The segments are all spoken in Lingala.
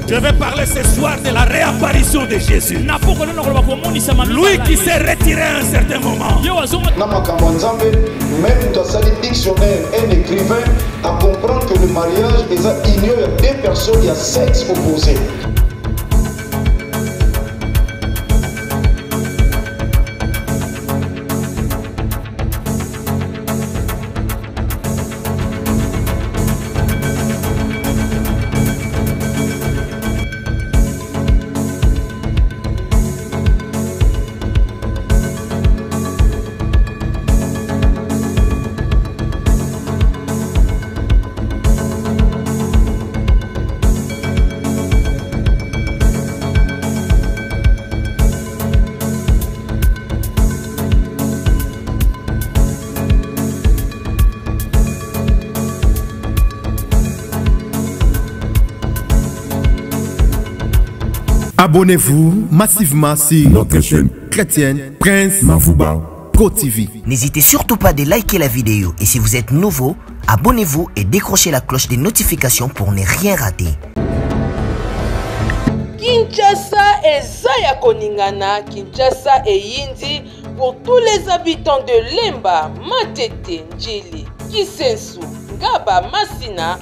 Je vais parler ce soir de la réapparition de Jésus. Lui qui s'est retiré à un certain moment. Même dans sa dictionnaire, un écrivain a comprendre que le mariage est une union de deux personnes, il y a sexe opposé. Abonnez-vous massivement sur notre chaîne chrétienne Prince Mavouba Pro TV. N'hésitez surtout pas de liker la vidéo et si vous êtes nouveau, abonnez-vous et décrochez la cloche des notifications pour ne rien rater. Kinshasa et Zaya Koningana, Kinshasa et Yindi pour tous les habitants de Lemba, Matete, Ndjili, Kisensu, Ngaba, Massina.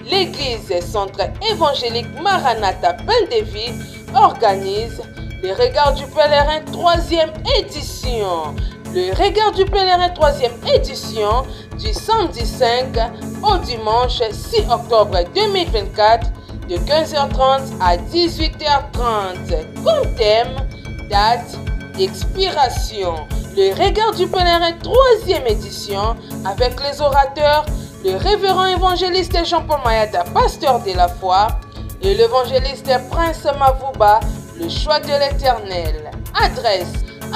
L'église Centre évangélique Maranatha Pendévi organise le Regard du Pèlerin 3e édition. Le Regard du Pèlerin 3e édition du samedi 5 au dimanche 6 octobre 2024 de 15h30 à 18h30. Comme thème, date d'expiration. Le Regard du Pèlerin 3e édition avec les orateurs le révérend évangéliste Jean-Paul Mayata, pasteur de la foi, et l'évangéliste Prince Mavouba, le choix de l'Éternel. Adresse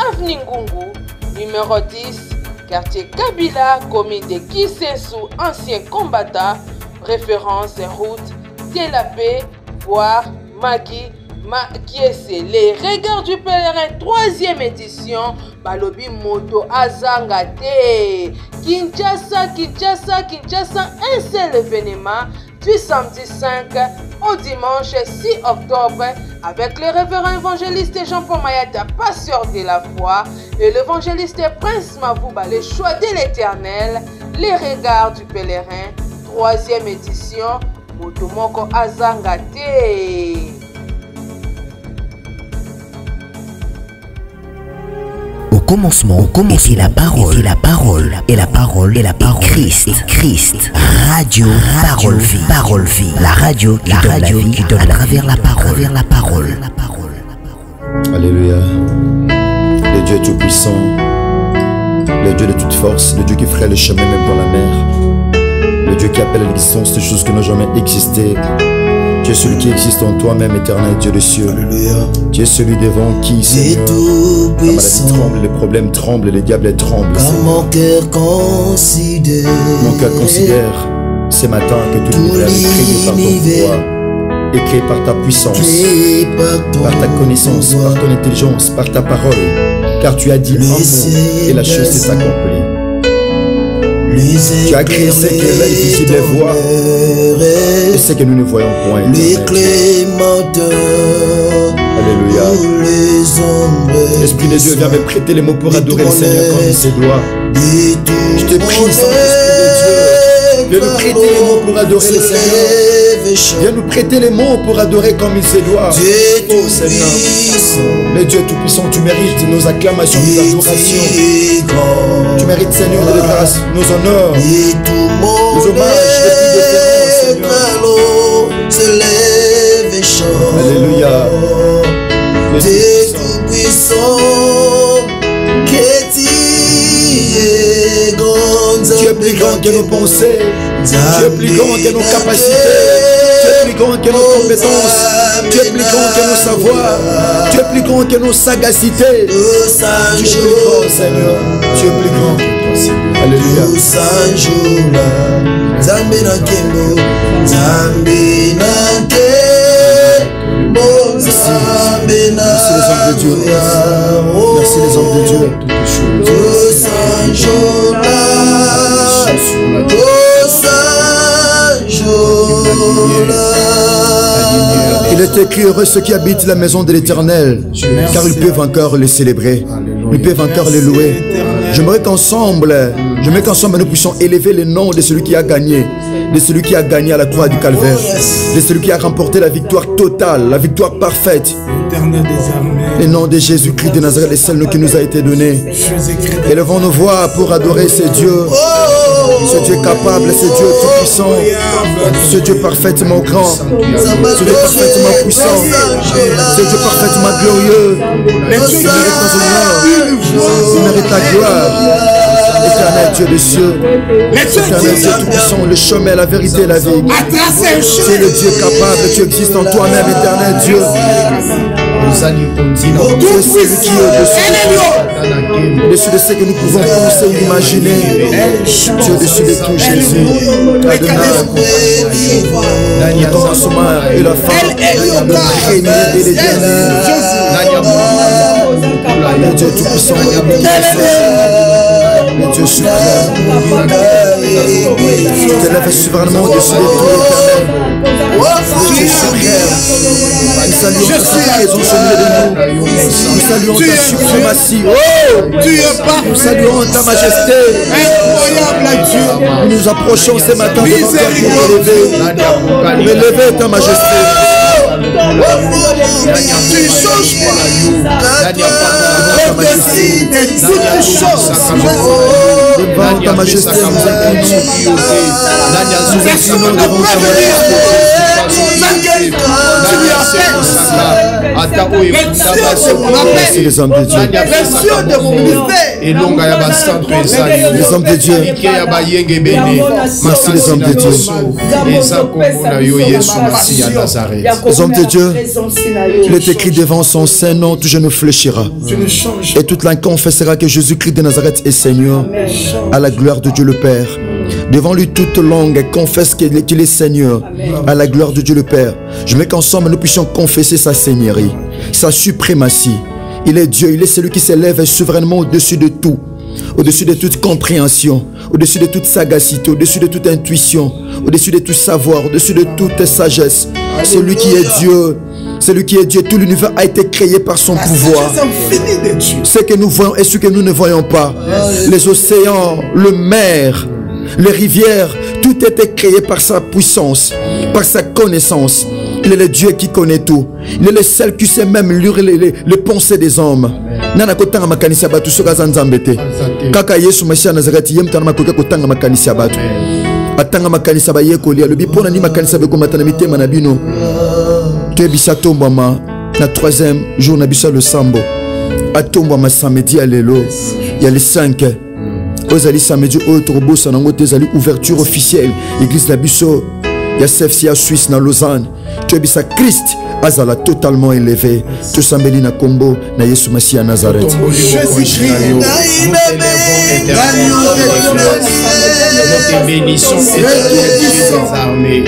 Avenue Ngungu, numéro 10, quartier Kabila, commune de Kisensu, ancien combattant, référence route de la paix, voire Magi, Makiese. Les Regards du Pèlerin 3e édition, Balobi Moto Azangate. Kinshasa, Kinshasa, Kinshasa, un seul événement du samedi 5 au dimanche 6 octobre avec le révérend évangéliste Jean-Paul Mayata, pasteur de la foi, et l'évangéliste Prince Mavouba, le choix de l'Éternel, les Regards du Pèlerin 3e édition, Motomoko Azangate. Au commencement, était la parole, et la parole, Christ. Radio, parole vie, la radio qui donne à travers la parole. Alléluia. Le Dieu tout-puissant, le Dieu de toute force, le Dieu qui ferait le chemin même dans la mer, le Dieu qui appelle à l'existence des choses qui n'ont jamais existé. Tu es celui qui existe en toi-même, éternel Dieu des cieux. Alléluia. Tu es celui devant qui, Seigneur, la maladie tremble, les problèmes tremblent, les diables tremblent. Mon cœur considère. Mon cœur considère ce matin que tout l'univers est créé par ton pouvoir, est créé par ta puissance, par ta connaissance, par ton intelligence, par ta parole. Car tu as dit un mot et la chose s'est accomplie. Tu as créé ce que l'œil visible voit et ce que nous ne voyons point. Alléluia. L'Esprit de Dieu vient me prêter les mots pour adorer le Seigneur comme il se doit. Je te prie, Saint-Esprit de Dieu, viens nous prêter les mots pour adorer le Seigneur. Viens nous prêter les mots pour adorer comme il se doit. Oh Seigneur, le Dieu Tout-Puissant, tu mérites nos acclamations, nos adorations. Tu mérites, Seigneur, de grâce, nos honneurs, nos hommages les plus déférents, Seigneur. Alléluia. Dieu Tout-Puissant, tu es plus grand que nos pensées, tu es plus grand que nos capacités, tu es plus grand que nos compétences, tu es plus grand que nos savoirs, tu es plus grand que nos sagacités. Tu es plus grand, Seigneur, tu es plus grand. Alléluia. Merci les hommes de Dieu. Merci les hommes de Dieu. Il est est écrit, heureux ceux qui habitent la maison de l'Éternel, car ils peuvent encore le célébrer. Ils peuvent encore le louer. J'aimerais qu'ensemble nous puissions élever le nom de celui qui a gagné, de celui qui a gagné à la croix du Calvaire, de celui qui a remporté la victoire totale, la victoire parfaite. Le nom de Jésus-Christ de Nazareth est celle qui nous a été donné. Élevons nos voix pour adorer ce Dieu capable, ce Dieu tout-puissant, ce Dieu parfaitement grand, ce Dieu parfaitement puissant, ce Dieu parfaitement glorieux. Il mérite ton honneur, il mérite la gloire. Éternel Dieu des cieux, éternel Dieu tout-puissant, le chemin, la vérité et la vie. Tu es le Dieu capable, tu existes en toi-même, éternel Dieu. Tu es celui qui est au-dessus de ce que nous pouvons penser ou imaginer. Tu es au-dessus de tout, Jésus. Le commencement et la fin, le premier et le dernier. Le Dieu tout-puissant, le Dieu suprême. Tu t'élèves souverainement au-dessus de tout, éternel. Le Dieu suprême. Nous saluons ta présence au milieu de nous. Nous saluons ta suprématie. Nous saluons ta majesté. Incroyable Dieu. Nous nous approchons ce matin devant toi pour élever ta majesté. Tu changes pas. Au-dessus de toutes choses. Devant ta majesté, nous inclinons devant ta majesté. Merci les hommes de Dieu. Les hommes de Dieu. Merci les hommes de Dieu. Les hommes de Dieu. Il est écrit devant son saint nom, tout genou fléchira. Et toute langue confessera que Jésus-Christ de Nazareth est Seigneur, à la gloire de Dieu le Père. Devant lui, toute langue confesse qu'il est Seigneur, à la gloire de Dieu le Père. Je veux qu'ensemble nous puissions confesser sa seigneurie, sa suprématie. Il est Dieu, il est celui qui s'élève souverainement au-dessus de tout, au-dessus de toute compréhension, au-dessus de toute sagacité, au-dessus de toute intuition, au-dessus de tout savoir, au-dessus de toute sagesse. Celui qui est Dieu. Celui qui est Dieu, tout l'univers a été créé par son pouvoir. Ce que nous voyons et ce que nous ne voyons pas. Les océans, le mer, les rivières, tout a été créé par sa puissance, par sa connaissance. Il est le Dieu qui connaît tout. Il est le seul qui sait même lire les pensées des hommes. Nana kotanga makanisi abatu soka zanzambete. Kaka Yesu Messiah Nazareth yemtana makoka kotanga makanisi abatu. Atanga makanisi abayekoli alobi pona ni makanisi abekomata na mitema na bino. Tu es bisa tombama na 3e jour na bisa le sambo. Atombama samedi à l'élo. Il y a les 5. Ozali samedi autre bossa nango tezali ouverture officielle église la biso. Il y a CFCA Suisse na Lausanne. Tu es bisa Christ azala totalement élevé. Tu sambeli na Combo na Yesu Messiah Nazareth. Nous te bénissons et des armées.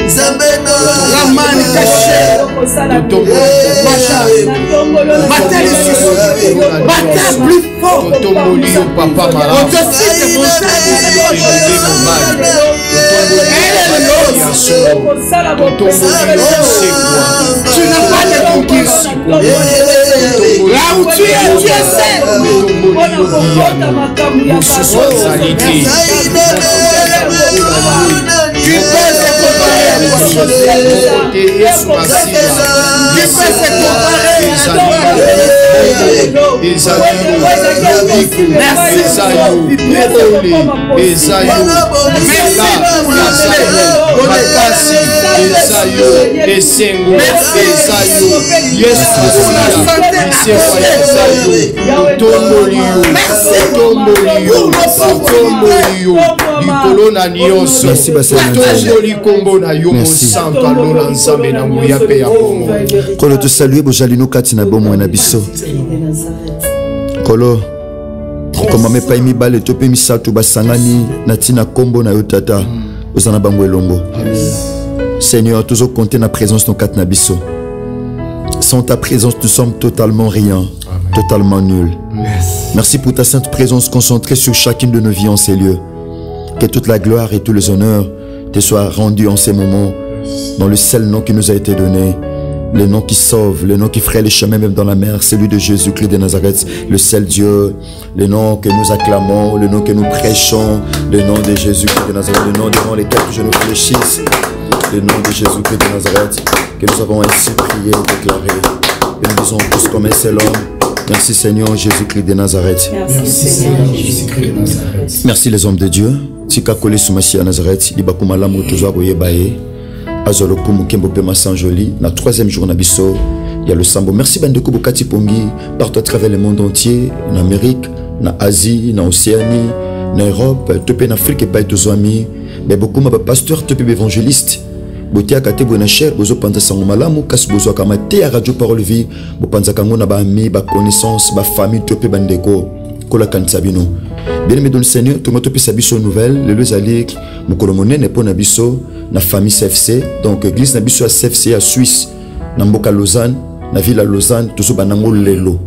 Tu n'as pas de conquise. Là où tu es, tu es Kolo te salue bojalino katina bomo na biso. Kolo koma me paimi bale to pe misatu basangani na tina kombo na yotata osana bango elongo. Seigneur, toujours compter na présence no katina biso. Sans ta présence, nous sommes totalement rien, totalement nuls. Merci pour ta sainte présence concentrée sur chacune de nos vies en ces lieux. Que toute la gloire et tous les honneurs te soient rendus en ces moments dans le seul nom qui nous a été donné, le nom qui sauve, le nom qui ferait les chemins même dans la mer, celui de Jésus-Christ de Nazareth, le seul Dieu, le nom que nous acclamons, le nom que nous prêchons, le nom de Jésus-Christ de Nazareth, le nom devant lequel je nous fléchisse, le nom de Jésus-Christ de Nazareth, que nous avons ainsi prié et déclaré. Et nous disons tous comme un seul homme, merci Seigneur Jésus-Christ de Nazareth. Merci Seigneur Jésus-Christ de Nazareth. Merci les hommes de Dieu. Tika kole sumasi à Nazareth, libakuma lamu tozwa koyebaye. Azolokumu kembo pema sanjoli, na 3e jour na biso, il y a le sambo. Merci bandeko bokati pongi, partout à travers le monde entier, en Amérique, en Asie, en Océanie, en Europe, topé en Afrique et pas tozwami. Mais beaucoup ma pasteur topé évangéliste. Botia kate bona cher bozo panza sango malamu kas bozo kamate à radio parole vie, bo panza kango na ba ami, ba connaissance, ba famille topé bandeko. Kola kansabino. Bien-aimé dans le Seigneur, tout le monde peut savoir nouvelle. Le lezali, mon colomone n'est pas nabiso, na famille CFC. Donc, église nabiso à CFC à Suisse, na Mboka Lausanne, na ville à Lausanne, tout ça banango lelo.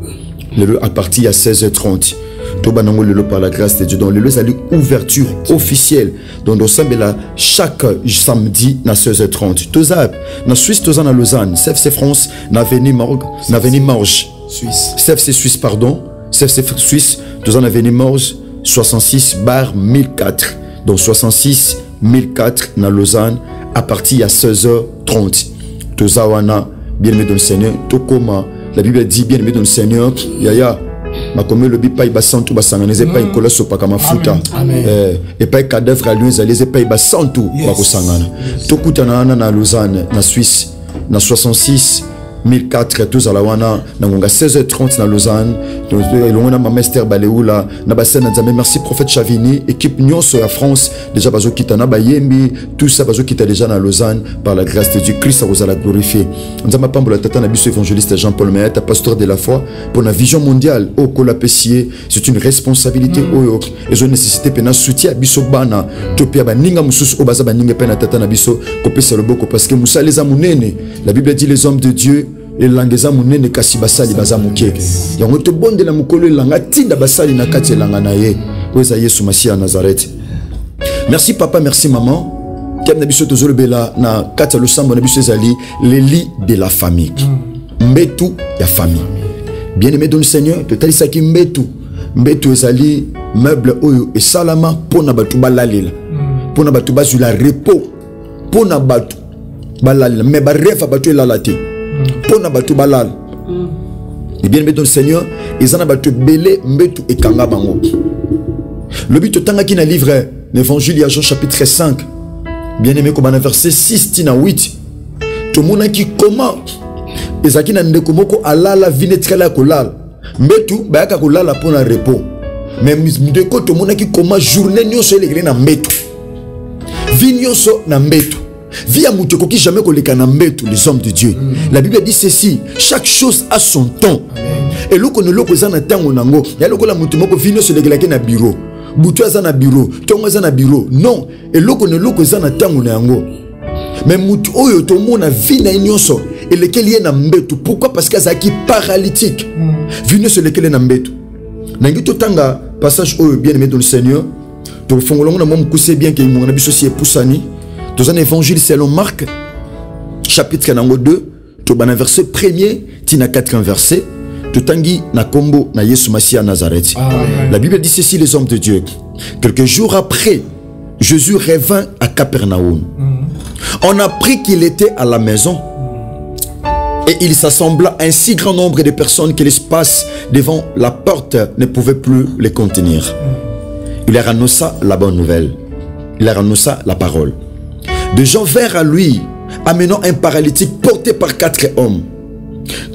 Lelo à partir à 16h30. Tout banango lelo par la grâce de Dieu. Donc, le lezali ouverture officielle. Donc, on s'embête là chaque samedi na 16h30. Tout ça, na Suisse, tout ça na Lausanne, CFC France, na Avenue Morge, Suisse. CFC Suisse, pardon. CFC Suisse, tout ça na Avenue Morge. 66/1004, donc 66/1004 dans Lausanne à partir à 16h30. Tozawana, bien-aimé dans le Seigneur, Tokoma, la Bible dit bien-aimé dans le Seigneur, Yaya, ma comme le bipa il basan tout basanganese pas une colosse pas comme futa, et pas cadavre à lui, les pas basan tout bakosangana. Tokutana na Lausanne, na Suisse, na 66/1004 tous à la wana na 16h30 na Lausanne donc l'on a ma master baleoula na basen na nzambe. Merci prophète Chavini, équipe nyonso ya France déjà bazo kita na bayembi tout ça bazo kita déjà na Lausanne par la grâce de Dieu. Christ a la glorifié nzamba pambola tata na biso évangéliste Jean-Paul Mayata pasteur de la foi pour la vision mondiale au kola pessier. C'est une responsabilité et une nécessité pena soutien biso bana topia baninga mususu obaza baninga pena tata na biso kopesa loboko parce que musa les amunene. La Bible dit les hommes de Dieu et langeza munene kasi basali bazamuke yango to bonde la mukolo langa tinda basali na kati langa na ye weza Yesu Masia Nazareth. Merci papa, merci maman. Kem na biso tozolo bela na kati lo sambo na biso ezali les lits de la famille. Mbetu ya famille. Bien-aimé dans le Seigneur, to talisa ki mbetu ezali meuble oyo et salama pona batu balalela. Pona batu bazula repos. Pona batu balalila mais ba rêve batu lalate. Pona batu balal. Et bien aimé dans le Seigneur, ils en a batu belé mbetu et kanga bango. Le but tanga qui na livre l'évangile à Jean chapitre 5. Bien aimé comme dans verset 6 tina 8. Tout monde qui comment ezaki na ndeko moko alala vinetre la kolala. Mbetu bayaka kolala pona repos. Mais ndeko tout monde qui comment journée nyonso ele na mbetu. Vinyoso na mbetu. Via muteko qui jamais koleka na mbetu les hommes de Dieu. La Bible dit ceci, chaque chose a son temps. Et loko ne loko zana tango nango. Ya loko la mutu moko vino se legelaki na bureau. Butu zana bureau, tongo zana bureau. Non, et loko ne loko zana tango nango. Mais mutu oyo to mona vina nyonso et lequel y na mbetu. Pourquoi? Parce qu'il zaki paralytique. Vino se legelaki na mbetu. Nangi to tanga passage oyo bien aimé dans le Seigneur. To fongolongo na mom kuse bien ke mo na biso si epusani. Dans un évangile selon Marc, chapitre 2, tu as un verset 1er, tu as 4 versets, tu tangi na kombo na Yesu Masia Nazareth. La Bible dit ceci, les hommes de Dieu. Quelques jours après, Jésus revint à Capernaum. On a appris qu'il était à la maison et il s'assembla un si grand nombre de personnes que l'espace devant la porte ne pouvait plus les contenir. Il leur annonça la bonne nouvelle. Il leur annonça la parole. Des gens vinrent à lui, amenant un paralytique porté par 4 hommes.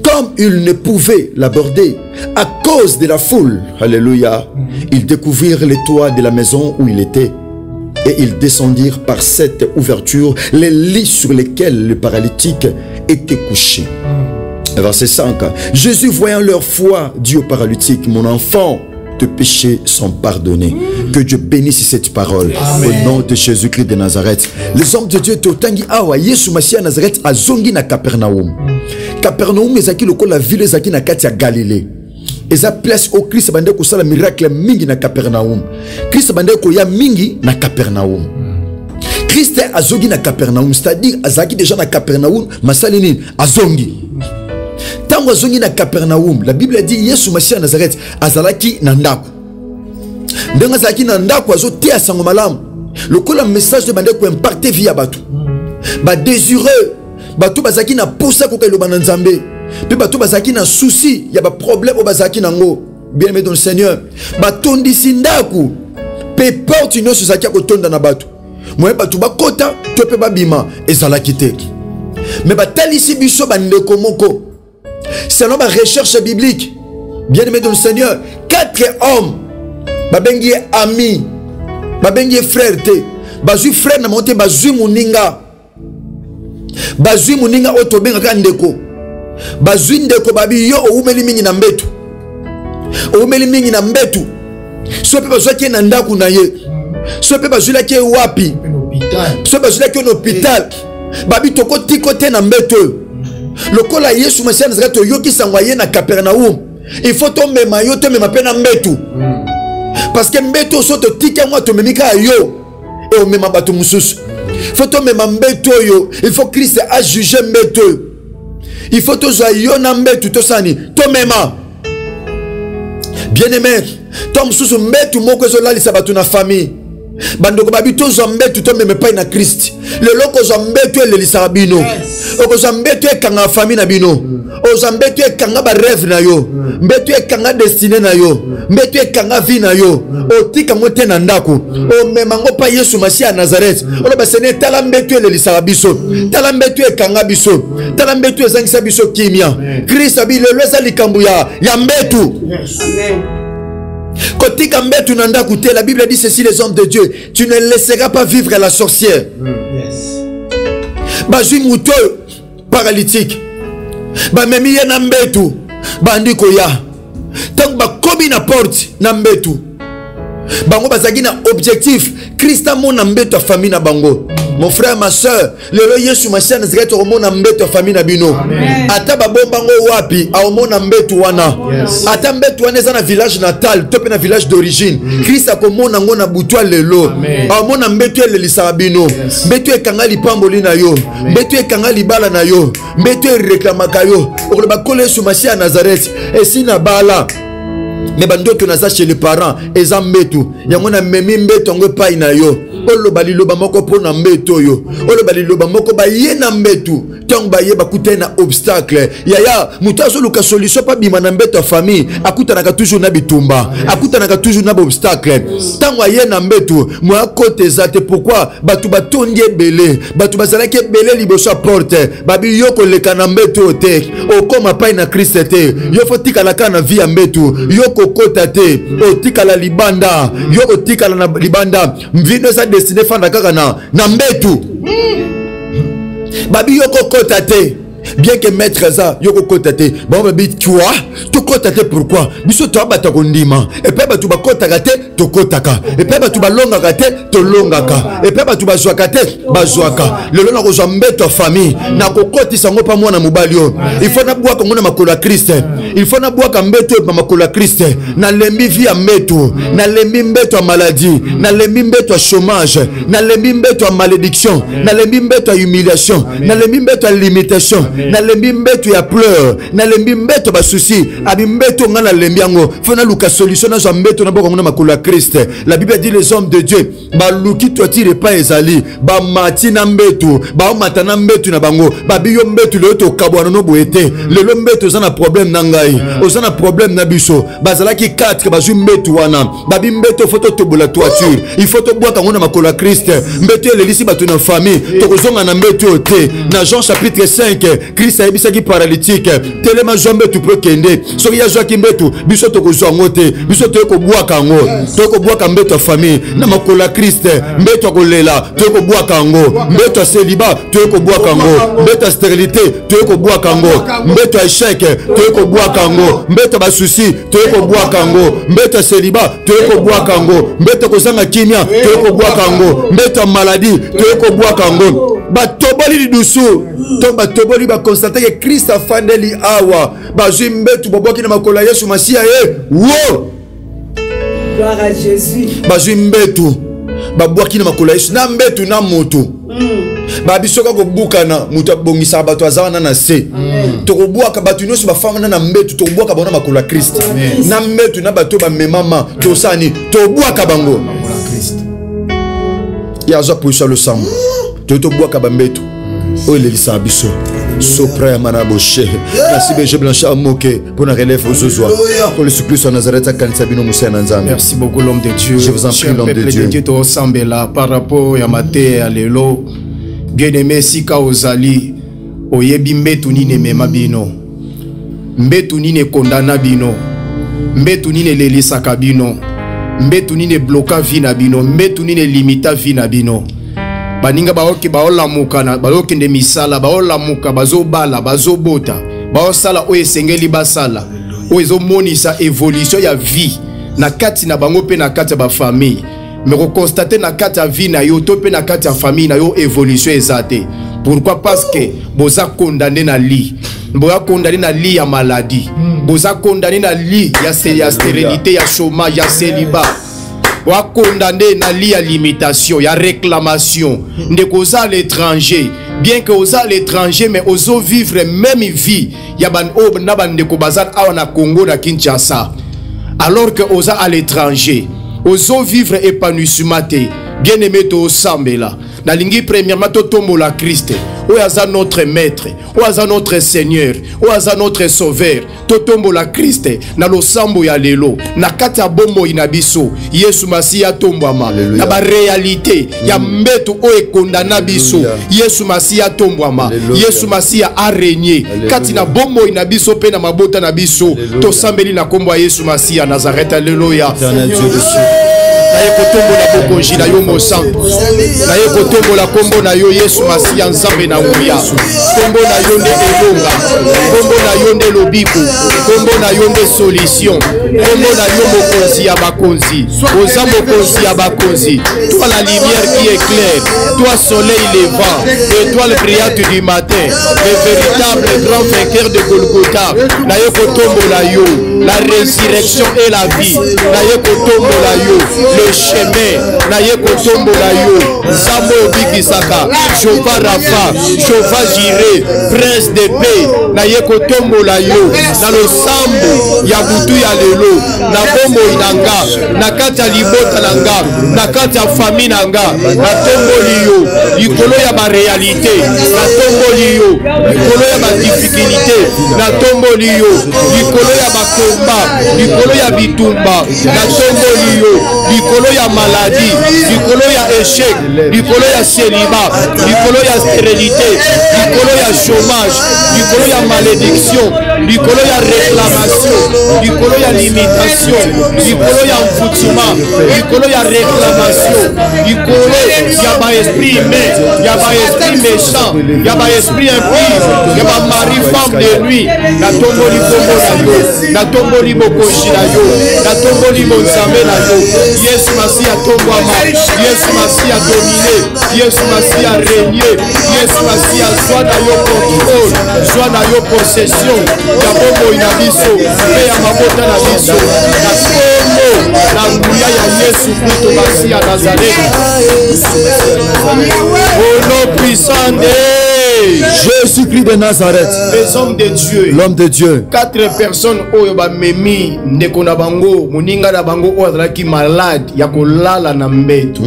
Comme ils ne pouvaient l'aborder à cause de la foule, alléluia, ils découvrirent les toits de la maison où il était. Et ils descendirent par cette ouverture les lits sur lesquels le paralytique était couché. Verset 5. Jésus, voyant leur foi, dit au paralytique, mon enfant, tes péchés sont pardonnés. Que Dieu bénisse cette parole. Amen. Au nom de Jésus-Christ de Nazareth. Les hommes de Dieu totangi awa Yesu Masia Nazareth azongi na Capernaum. Capernaum ezaki loko la ville ezaki na kati ya Galilée. Eza place au Christ bande ko sala miracle mingi na Capernaum. Christ bande ko ya mingi na Capernaum. Christ azongi na Capernaum, c'est-à-dire azaki déjà na Capernaum, masalini azongi. Tango azongi na Capernaum, la Bible dit Yesu Masiya Nazareth azalaki na ndako. Ndenge azalaki na ndako azote asango malamu. Lokola message de bande ko impacter via batu. Ba désireux, batu bazaki na posa ko kelo bana nzambe. Pe batu bazaki na souci, ya ba problème o bazaki nango. Bien-aimé dans le Seigneur, batondi sindaku. Pe porte nyonso zaki ko tonda na batu. Moi batu bakota, to pe babima ezalaki te. Mais batalisi biso bandeko moko. Selon ma recherche biblique, bien-aimé dans le Seigneur, 4 hommes, babengi amis, babengi frère te, bazui frère na monte bazui muninga otobenga ka ndeko, bazui ndeko babi yo oumeli mingi na mbetu, oumeli mingi na mbetu, so pe bazui ki na ndaku na ye, so pe bazui la ki wapi, so bazui la ki na hôpital, babi toko tiko te na mbetu. Lokola Yesu Masiya Nazareth yoki sangwaye na Capernaum, il faut to mema yo to mema pe na mbetu. Parce que mbetu so to tika moi to memika yo et o mema batu mususu. Faut to mema mbetu yo, il faut Christ a jugé mbetu. Il faut to zo yo na mbetu to sani to mema. Bien-aimé, to mususu mbetu moko zo lalisa batu na famille. Bandoko babito zo mbetu to meme pa na Christ. Le loko zo mbetu ele lisara bino. Oko zo mbetu e kanga famille na bino. O zo mbetu e kanga ba rêve na yo. Mbetu e kanga destinée na yo. Mbetu e kanga vie na yo. O tika mote na ndako. O memango pa Yesu Masiya Nazareth. O lo basene tala mbetu ele lisara biso. Tala mbetu e kanga biso. Tala mbetu e zangisa biso kimia. Christ abi le lesa likambu ya mbetu. Amen. Kotika mbetu nanda koute, la Bible dit ceci, les hommes de Dieu, tu ne laisseras pas vivre la sorcière. Bazui mouto paralytique, ba memi ye na mbetu, bandi koya. Tant ba komi na porte na mbetu, bango bazaki na objectif, Christ mon na mbetu famille na bango. Mon frère, ma soeur, le Yesu Masiya Nazareth au monde mbetu famille na bino. Ata ba bombango wapi au monde mbetu wana. Ata mbetu wana za na village natal, tope na village d'origine. Christ a komona ngo na butwa lelo. Au monde mbetu ele lisara bino. Mbetu e kanga lipamboli na yo. Mbetu e kanga libala na yo. Mbetu e reklamaka yo. Okolo ba kole Yesu Masiya Nazareth. Et si na bala mais bandoto naza chez les parents eza mbetu yango na memi mbetu ngo pai na yo olo baliloba moko pona mbetu yo olo baliloba moko ba ye na mbetu tant ba ye bakute na obstacle yaya mutazo luka solution pa bima na mbetu famille akutanaka toujours na bitumba akutanaka toujours na obstacle tant wa ye na mbetu moi côté zate pourquoi batu batondi ebele batu bazalaki ebele liboso porte babi yo koleka na mbetu te okoma pai na Christ te yo fotika la kana vie ya mbetu yo kokota te otikala libanda yo otikala na libanda mvino sa destiné fanda kaka na mbetu babi yo kokota te bien que maître ça yo kokota te bon babi toi to kota te pourquoi biso to abata kondima et pe batu bakota te to kotaka et pe batu balonga te to longaka et pe batu bazwaka te bazwaka lelo na kozwa mbeto famille na kokoti sango pa mwana mobali yo il faut na bwaka ngona makolo ya Christ il faut na bwaka mbeto pa makolo ya Christ na lembi via mbeto na lembi mbeto ya maladie na lembi mbeto ya chômage na lembi mbeto ya malédiction na lembi mbeto ya humiliation na lembi mbeto ya limitation na lembi mbeto ya pleurs na lembi mbeto ba souci abi mbeto ngana lembi yango fona luka solution na mbeto na boko ngona makolo ya Christ. La Bible dit les hommes de Dieu ba luki totire pa ezali ba mati na mbeto ba matana mbeto na bango ba biyo mbeto le to kabwana no boete le mbeto za na problème na ngai oza na problème na biso bazalaki 4 ba ju mbeto wana ba bi mbeto photo to bola toiture il faut to boka ngona makolo ya Christ mbeto le lisi batu na famille to kozonga na mbeto te na Jean chapitre 5 Christ a ebisaki paralytique telema jombe tu peux kende soki ya joaki mbetu biso to kozwa ngote biso to ko bwaka ngo to ko bwaka mbeto famille na makolo ya Christ mbeto ko lela to ko bwaka ngo mbeto célibat to ko bwaka ngo mbeto stérilité to ko bwaka ngo mbeto échec to ko bwaka ngo mbeto ba souci to ko bwaka ngo mbeto célibat to ko bwaka ngo mbeto ko sanga kimia to ko bwaka ngo mbeto maladie to ko bwaka ngo batoboli lidusu to batoboli ba constater que Christ a fandeli awa bazui mbetu boboki na makolo ya Yesu Masiya wo gloire à Jésus bazui mbetu babwaki na makolo Yesu na mbetu na moto babisoka ko bukana muta bongisa bato azana na se to ko bwaka bato nyonso bafama na mbetu to bwaka bona makolo ya Christ na mbetu na bato ba memama to sani to bwaka bango Christ ya za puisa le sang to bwaka ba mbetu o le lisa biso Sopra ya manaboshe merci BG Blanchard Moke pour la relève aux ozois pour le supplice en Nazareth à Kansabino Moussa Nanzambe. Merci beaucoup l'homme de Dieu. Je vous en prie l'homme de Dieu. Dieu te ressemble là par rapport à maté à l'élo bien-aimé sika ozali oyebi mbetu nini mema bino mbetu nini kondana bino mbetu nini lelisa kabino mbetu nini bloka vina bino mbetu nini limita vina bino baninga baoki baolamuka na baoki nde misala baolamuka bazobala bazobota baosala oyo esengeli basala oyo ezomonisa évolution ya vie na kati na bango pe na kati ya bafamille mais reconstate na kati ya vie na yo to pe na kati ya famille na yo évolution ezate. Pourquoi? Parce que boza condamné na lit, boza condamné na lit ya maladie, boza condamné na lit ya stérilité, ya chômage, ya célibat. Wa condamné na li à limitation, ya réclamation. Ndeko oza à l'étranger, bien que oza à l'étranger, mais ozo vivre même vie. Ya ban o na ban ndeko bazan awa na Congo na Kinshasa. Alors que oza à l'étranger, ozo vivre épanouissement te. Bien aimé to sambela. Na lingi premièrement to tombo la Christ. O aza notre maître, o aza notre Seigneur, o aza notre sauveur. To tombo la Christ na lo sambo ya lelo. Na kati ya bombo inabiso. Yesu Masia tombwama. Na ba réalité ya mbetu o e kondana biso. Yesu Masia tombwama. Yesu Masia a régné. Kati na bombo inabiso pe na mabota na biso. To sambeli na kombo ya Yesu Masia Nazareth. Alléluia. Naye kotombo la bokonji na yo mosantu. Naye kotombo la kombo na yo Yesu Masia nzambe na nguya. Kombo na yo nde elonga. Kombo na yo nde lobiko. Kombo na yo nde solution. Kombo na yo mokonzi ya bakonzi. Oza mokonzi ya bakonzi. Toi la lumière qui éclaire. Toi soleil levant. Étoile brillante du matin. Le véritable grand vainqueur de Golgotha. Naye kotombo la yo. La résurrection et la vie. Naye kotombo la yo. Le chemin, naye kotombo la yo, Zambo Bikisaka, Jova Rafa, Jova Jiré, Prince de paix, naye kotombo la yo, na lo sambo, ya butu ya lelo, na bombo inanga, na kata libota nanga, na kata famille nanga, na tombo liyo, likolo ya ba réalité, na tombo liyo, likolo ya ba difficulté, na tombo liyo, likolo ya ba komba, likolo ya bitumba, na tombo liyo, likolo ya maladie, likolo ya échec, likolo ya célibat, likolo ya stérilité, likolo ya chômage, likolo ya malédiction, likolo ya réclamation, likolo ya limitation, likolo ya mfutuma, likolo ya réclamation, likolo ya ba esprit humain, ya ba esprit méchant, ya ba esprit impur, ya ba mari femme de nuit, na tomboli kombo na yo, na tomboli bokoshi na yo, na tomboli bonzambe na yo. Yesu Masia tombwama, Yesu Masia dominé, Yesu Masia régné, Yesu Masia soit na yo contrôle, soit na yo possession, ya bombo ina biso, pe ya mabota na biso, na kombo, na nguya ya Yesu Kristo Masia Nazareth. Au nom puissant de Jésus-Christ de Nazareth, les hommes de Dieu, l'homme de Dieu. 4 personnes oyo ba memi ndeko na bango muninga na bango oyo azalaki malade ya kolala na mbeto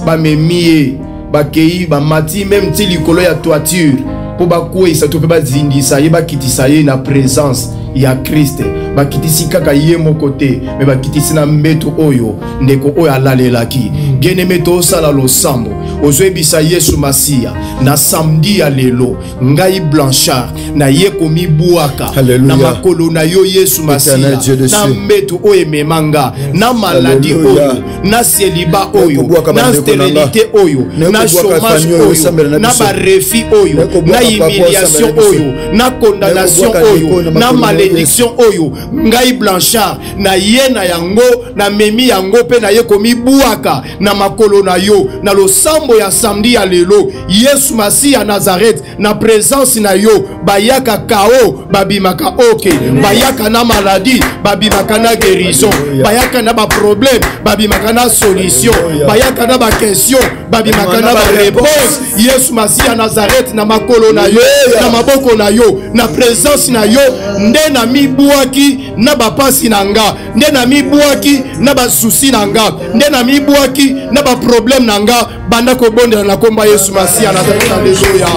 ba memi ba kei ba mati même ti likolo ya toiture po ba kuisa to pe ba zindisa ye ba kitisa ye na présence ya Christ ba kitisi kaka ye moko te mais ba kitisi na mbeto oyo ndeko oyo alalelaki. Bien aimé to sala lo sambo ozoebisa Yesu Masia na samedi ya lelo ngai Blanchard na ye komi buaka na makolo na yo Yesu Masia na mbeto oyo memanga na maladi oyo na célibat oyo na stérilité oyo na chômage oyo na ba refi oyo na humiliation oyo na condamnation oyo na maladie bénédiction oyo ngai Blanchard na ye na yango na memi yango pe na ye komi buaka na makolo na yo na losambo ya samedi ya lelo Yesu Masi ya Nazareth na présence na yo bayaka kao babimaka oke bayaka na maladie babimaka na guérison bayaka na ba problème babimaka na solution bayaka na ba question babimaka na ba réponse Yesu Masi ya Nazareth na makolo na yo na maboko na yo na présence na yo nde na mibuaki na ba pasi na nga nde na mibuaki na ba souci na nga nde na mibuaki na ba problème na nga banda ko bondela na komba Yesu Masi ya Nazareth. Alléluia.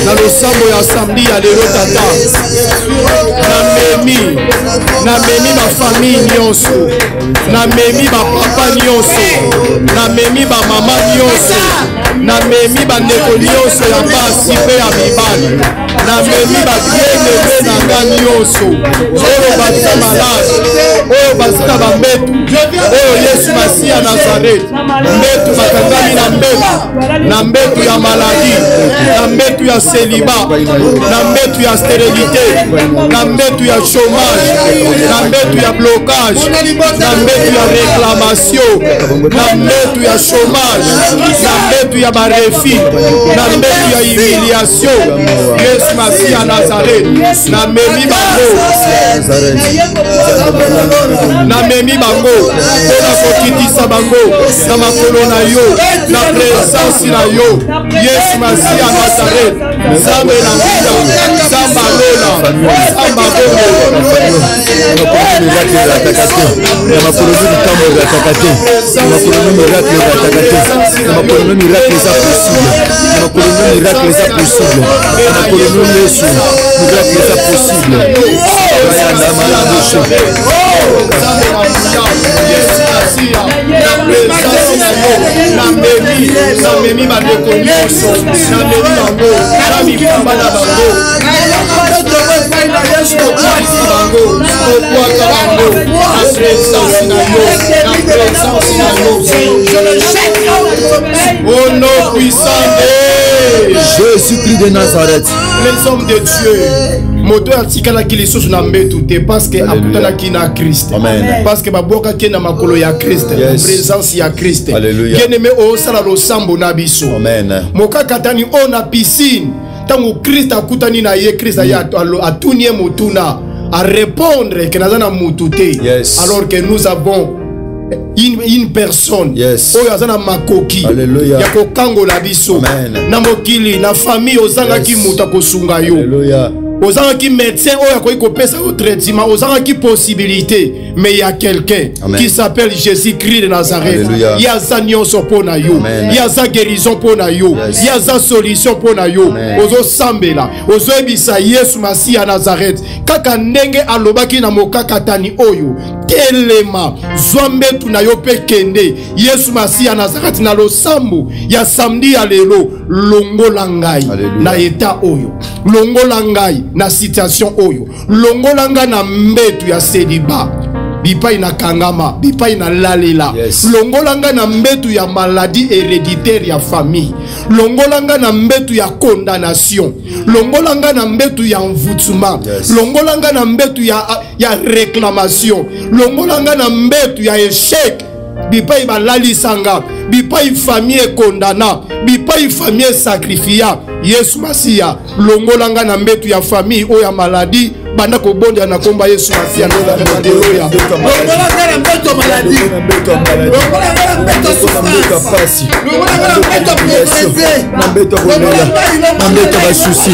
Na losambo ya samedi ya lelo tata na memi ma famille nyonso na memi ba papa nyonso na memi ba mama nyonso na memi ba ndeko nyonso ya basi pe ya mibali na memi ba bien-aimé na nga nyonso oyo baza malade oyo bazita bambetu oyo Yesu Masi ya Nazareth mbetu bakangami na mbetu ya maladi na mbetu ya célibat na mbetu ya stérilité na mbetu ya chômage na mbetu ya blocage na mbetu ya réclamation na mbetu ya chômage na mbetu ya barefi na mbetu ya humiliation Yesu Masi ya Nazareth na memi bango mpona kokitisa bango na makolo na yo na présence na yo Yesu Masi ya Nazareth Nzambe na mbina Nzamba lola Nzamba bongo na memi bandeko nyonso na memi bango na mipamba na bango au nom puissant de Jésus-Christ de Nazareth, les hommes de Dieu moto atikalaki lisusu na mbetu te parce que akutanaki na Christ parce que babwakaki na makolo ya Christ présence ya Christ bien-aimé osala losambo na biso mokakatani o na piscine tango Christ akutani na ye Christ ya atunie motuna à répondre que nazana mutute alors que nous avons une personne oyo azana makoki ya kokangola biso na mokili na famille ozangaki muta kosunga yo ozangaki médecin oyo akoki kopesa yo traitement ozangaki possibilité mais il y a quelqu'un qui s'appelle Jésus-Christ de Nazareth il y a za nyonso pona yo il y a za guérison pona yo il y a za solution pona yo ozo sambela ozo ebisa Yesu Masi ya Nazareth kaka ndenge alobaki na mokakatani oyo telema zwambetu na yo pe kende Yesu Masi ya Nazareth na losambo ya samedi ya lelo longola ngai na eta oyo longola ngai na situation oyo longola ngai na mbetu ya célibat bipai na kangama bipai na lalela longola ngai na mbetu ya maladie héréditaire ya famille longola ngai na mbetu ya condamnation longola ngai na mbetu ya envoûtement longola ngai na mbetu ya réclamation longola ngai na mbetu ya échec bipai balalisanga bipai famille condamna bipai famille sacrifia Yesu Masi ya longola ngai na mbetu ya famille o ya maladie banda ko bonda na komba Yesu Masi ya Haleluya longola ngai na mbetu maladie longola ngai na mbetu souffrance longola ngai na mbetu progresser na mbetu kolela na mbetu ba souci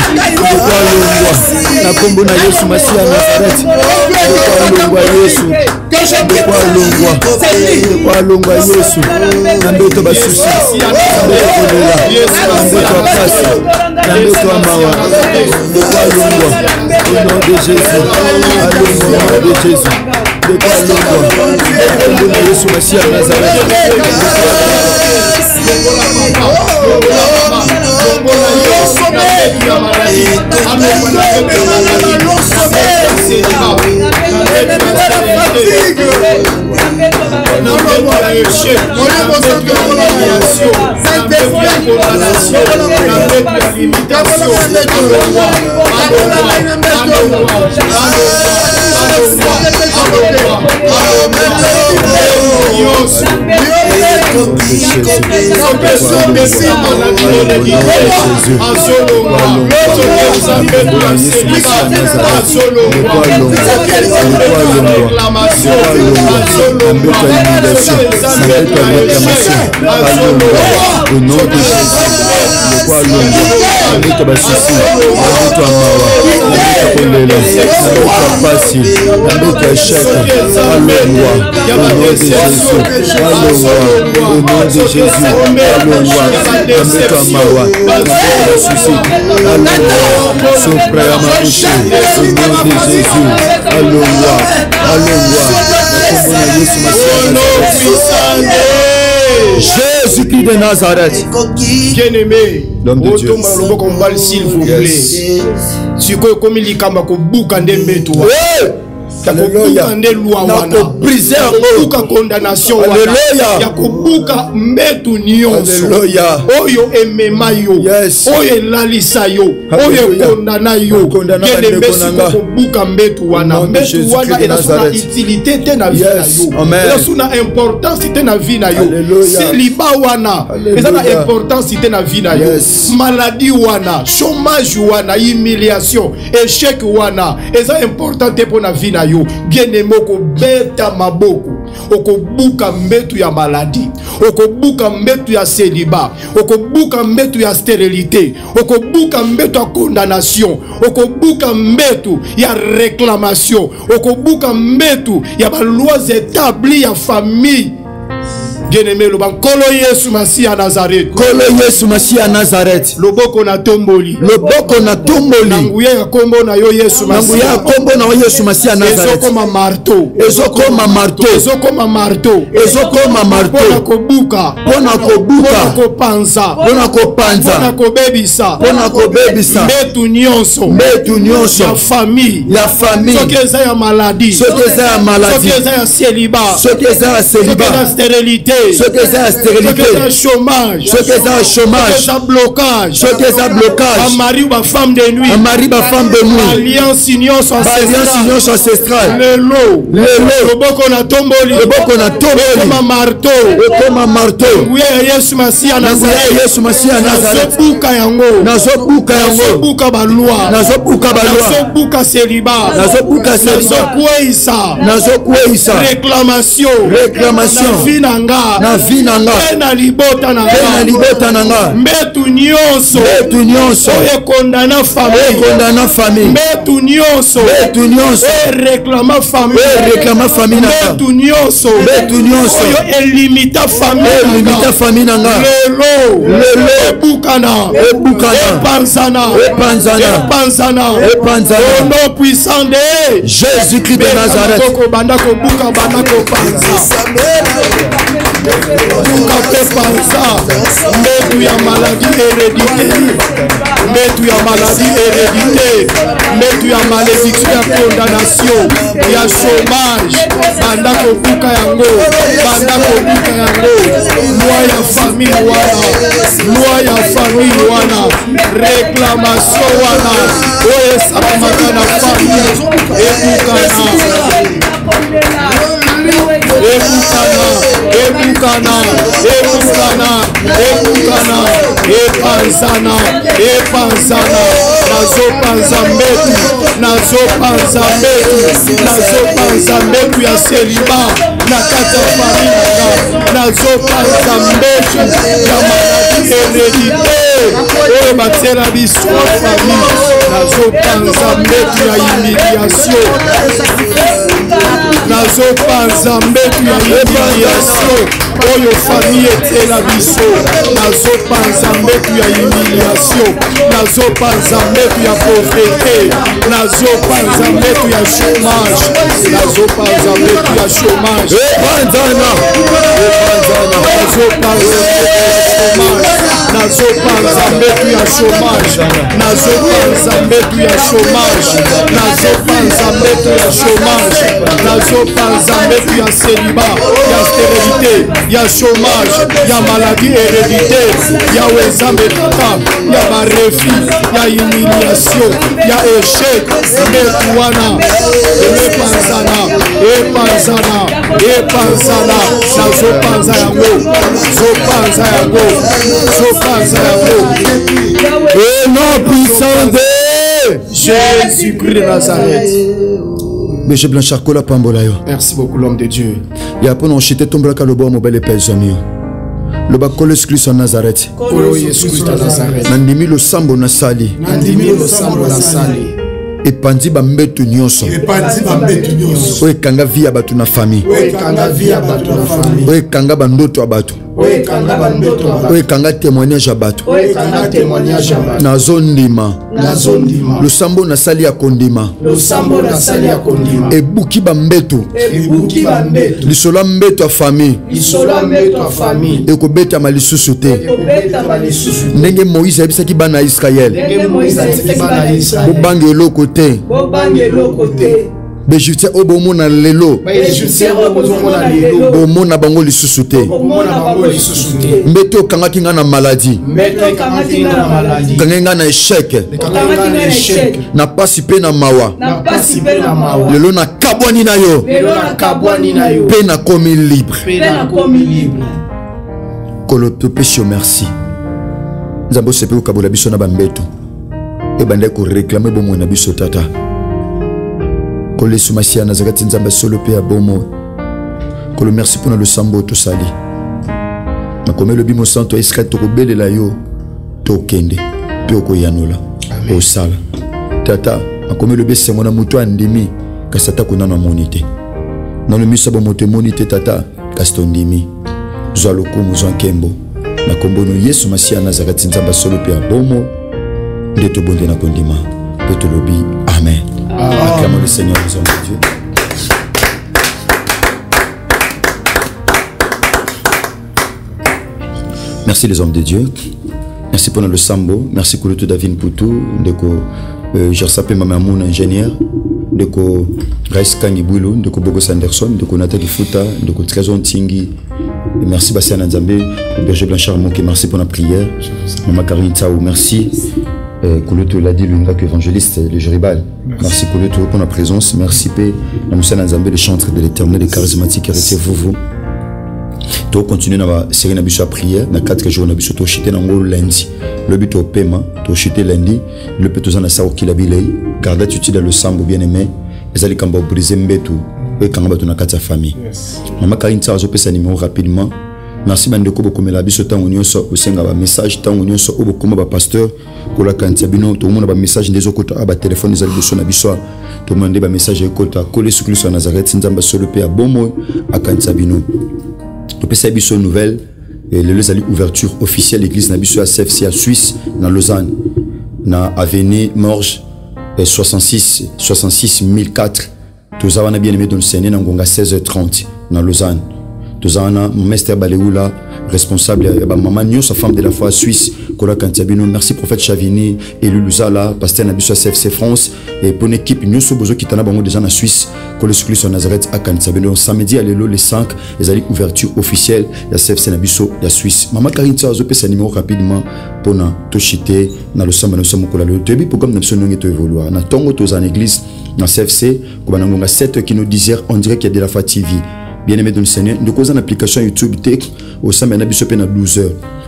na kombo na Yesu Masi ya Nazareth kwa Yesu kwa longwa Yesu na mbetu ba souci na mbetu kolela na mbetu pasi na mbetu amawa kwa longwa au nom de Jésus au nom de Jésus de quoi longwa Yesu Masi ya Nazareth au nom de Jésus, le roi Longo, avec ta souci, avec toi Mawa, avec ta Olela, avec ta Passi, avec ta Échec, alléluia, au nom de Jésus, alléluia, au nom de Jésus, alléluia, avec ta Mawa, avec ta souci, alléluia, son frère à ma bouche, au nom de Jésus, alléluia, alléluia, Jésus-Christ de Nazareth. Bien-aimé, l'homme de Dieu. S'il vous plaît. Si vous avez dit que vous avez Alléluia. Briser condamnation. Alléluia. Alléluia. Oyo emema yo. Oyo lalisa yo. Oyo kondana yo. Buka mbetu wana. Mbetu wana ina utilité te na vie na yo. Ina importance te na vie na yo. Célibat wana. Ina importance te na vie na yo. Maladie wana, chômage wana, humiliation, échec wana. Ina important te pour na vie na yo. Bien-aimé ko beta maboko okobuka mbetu ya maladie, okobuka mbetu ya célibat, okobuka mbetu ya stérilité, okobuka mbetu ya condamnation, okobuka mbetu ya réclamation, okobuka mbetu ya ba lois établies ya famille. Bien-aimé, le Kolo Yesu Masi à Nazareth. Kolo Yesu Masi à Nazareth. Loboko na tomboli. Loboko na tomboli. Nanguya ya kombo na yo Yesu Masi. Nanguya ya kombo na yo Yesu Masi à Nazareth. Ezoko ma marteau. Ezoko ma marteau. Ezoko ma marteau. Ezoko ma marteau. Pona kobuka. Pona kobuka. Pona kopanza. Pona kopanza. Pona kobebisa. Pona kobebisa. Metu nyonso. Metu nyonso. Ya famille. Ya famille. Soki eza ya maladie. Soki eza ya maladie. Soki eza ya célibat. Soki eza ya célibat. Soki eza stérilité. Ce que c'est la stérilité, chômage, ce que c'est le chômage, ce que c'est blocage, ce que c'est blocage, un mari ou une femme de nuit, un mari ou femme de nuit, alliance union ancestrale, le lot, le boko na tomboli, le boko na tomboli, comme marteau, comme un marteau, oui Yesu Masi à Nazareth, Yesu Masi à Nazareth, nazobuka yango, nazobuka baloi, nazobuka célibat, nazokueisa, réclamation, na vie nanga na libota nanga mbetu nyonso oye kondana famille mbetu nyonso réclama famille mbetu nyonso oyo elimita famille nanga lelo ebukana epanzana au nom puissant de Jésus-Christ de Nazareth. Banda kobuka banda kopanza buka pe panza mbetu ya maladie hérédité, mbetu ya maladie hérédité, mbetu ya malédiction ya condamnation ya chômage banda kobuka yango loi ya famille wana réclamation wana oyo esalamaka na famille ebukana epanzana nazopanza mbetu ya céliba na kati ya famille nazopanza mbetu ya maladie hérédité oyo batiela biso famille nazopanza mbetu ya humiliation nazopanza mbetu ya humiliation oyo famille etiela biso nazopanza mbetu ya humiliation nazopanza mbetu ya pauvreté nazopanza mbetu ya chômage nazopanza mbetu ya chômage nazopanza mbetu ya chômage nazopanza mbetu ya chômage nazopanza mbetu ya chômage nazopanza Zopanzambe, puis ya célibat, ya stérilité, ya chômage, ya maladie hérédité, ya wezambe tata, ya barefi, ya humiliation, ya échec, metuana, epanzana, epanzana, epanzana, na zopanza yango, zopanza yango, zopanza yango. Et non puissant de Jésus-Christ de Nazareth. Monsieur Blanchard Kola Pambola yo. Merci beaucoup l'homme de Dieu. Ya pono chité tombraka lobo mobile pezamio. Le bakole exclus en Nazareth. Kolo Yesu Christ de Nazareth. Nandimi lo sambo na sali. Nandimi lo sambo na sali. Epandi bambetu nyonso. Epandi bambetu nyonso. Oye kanga via batu na famille. Oye kanga via batu na famille. Oye kanga bandoto abatu. Oye kanga bandoto abatu. Oye kanga témoignage abatu. Oye kanga témoignage abatu. Nazondima. Nazondima. Le sambo na sali ya kondima. Le sambo na sali ya kondima. Ebuki bambetu. Ebuki bambetu. Lisola mbetu a famille. Lisola mbetu a famille. Ekobeta malisusu te. Ekobeta malisusu. Ndenge Moïse abisaki bana Israël. Ndenge Moïse abisaki bana Israël. Bobange eloko te. Bobange eloko te. Bejutien obomona lelo. Bejutien obomona lelo. Bomona bango lisusu te. Bomona bango lisusu te. Mbeto kangaki nga na maladie. Mbeto kangaki nga na maladie. Kangenga na échec. Kangaki na échec. Na pasi pe na mawa. Na pasi pe na mawa. Lelo na kabwani na yo. Lelo na kabwani na yo. Pe na komi libre. Pe na komi libre. Kolo topesi yo merci. Nzambo sepe ukabola biso na bambeto. Ebande ko réclamer bomo na biso tata. Kolo sumasia Nazareth nzamba solo pe abomo. Kolo merci pour le sambo to sali. Makome le bimo santo Israël to kobele la yo to kende pe ko yanola. O sala. Tata, makome le bese mona muto andimi kasata kuna na monité. Na le misa bomote monité tata kastondimi. Zwa lokumu zwa kembo. Na kombo no Yesu masia Nazareth nzamba solo pe abomo. Ndeto bonde na kondima. Peto lobi. Amen. Acclamons le Seigneur, les hommes de Dieu. Merci les hommes de Dieu. Merci pour le sambo. Merci pour le tout David Poutou. Deko Jersapé Mamamoun, ingénieur. Deko Grace Kangibouilou. Deko Bogo Sanderson. Deko Nathalie Fouta. Deko Trésor Tingi. Merci Bastien Nzambé. Berger Blanchard Monké. Merci pour la prière. Maman Karine Taou. Merci. Kouloutou l'a dit, l'unga évangéliste, le Jéribal. Merci Kouloutou pour la présence. Merci P. La Moussa Nzambé, le chantre de l'éternel, les charismatiques, restez vous. Tu continues à série à prière. Dans 4 jours, tu as chuté lundi. Le but au paiement, tu as chuté lundi. Le but aux anasao qui l'a bilé. Garde tu dans le sambo bien aimé. Les alliés kamba brisé mbetu. Et quand on a 4 familles. Maman Karine Tsa, je peux sa numéro rapidement. Merci bandeko bokome la biso tango nyonso osenga ba message tango nyonso obokoma ba pasteur kola kantabino to mona ba message ndezo kota ba téléphone ezali biso na biso to mande ba message ekota kole sukulu Nazareth nzamba solo pe abomo akantabino to pesa biso nouvelle le ezali ouverture officielle l'église na biso à CFC à Suisse na Lausanne na avenue Morge 66 1004 tous avana bien aimé dans le Seigneur na ngonga 16h30 na Lausanne. Tozana Mester Baleoula, responsable de maman Nyos, femme de la foi suisse, Kola Kantiabino, merci prophète Chavini, élu Luzala, pasteur Nabiso CFC France, et pour l'équipe Nyos Bozo qui t'en a bango déjà en Suisse, Kola Sukuli sur Nazareth à Kantiabino. Samedi à l'élo les 5, les alliés ouverture officielle, il y a CFC Nabiso, il y a Suisse. Maman Karine Tsa, je peux sa numéro rapidement pour na Toshite, na le Samba, nous sommes Kola le Tebi, pour comme nous sommes nous évoluer. Na Tongo Toza en église, na CFC, comme on a 7 qui nous disaient, on dirait qu'il y a de la foi TV. Bien aimé dans le Seigneur, nous avons une application YouTube Tech au sein de 12h.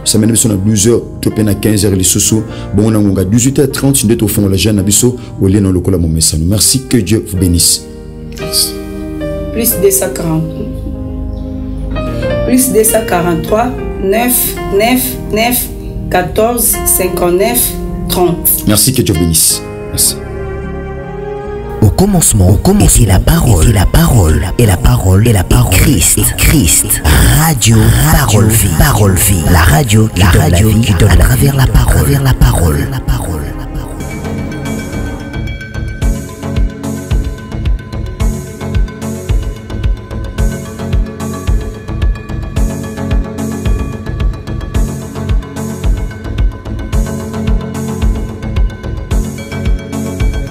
Ça mène à 12h, tu peux à 15h les sous. Bon, on a 18h30, nous au fond la jeune abisso au lien dans le col message. Merci, que Dieu vous bénisse. Plus 240. Plus 243 9 9 9 14 59 30. Merci, que Dieu vous bénisse. Merci. Au commencement, était la parole, et la parole, Christ, Radio, parole vie, la radio qui donne à travers la parole.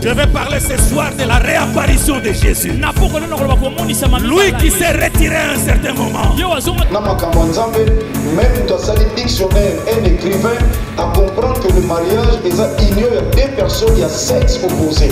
Je vais parler ce soir de la réapparition de Jésus. Lui qui s'est retiré à un certain moment. Même dans un dictionnaire, un écrivain a comprendre que le mariage est union de deux personnes, il y a sexe opposé.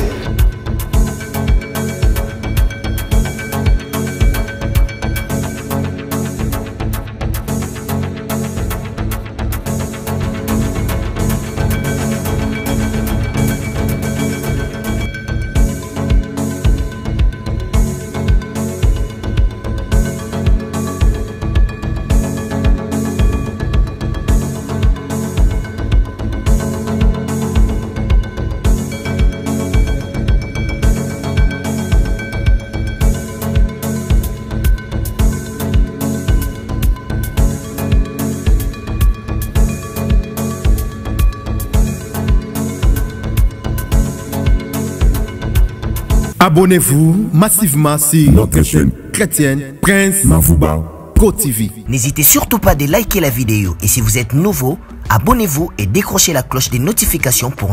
Abonnez-vous massivement sur notre chaîne chrétienne Prince Mavouba Pro TV. N'hésitez surtout pas de liker la vidéo et si vous êtes nouveau, abonnez-vous et décrochez la cloche des notifications pour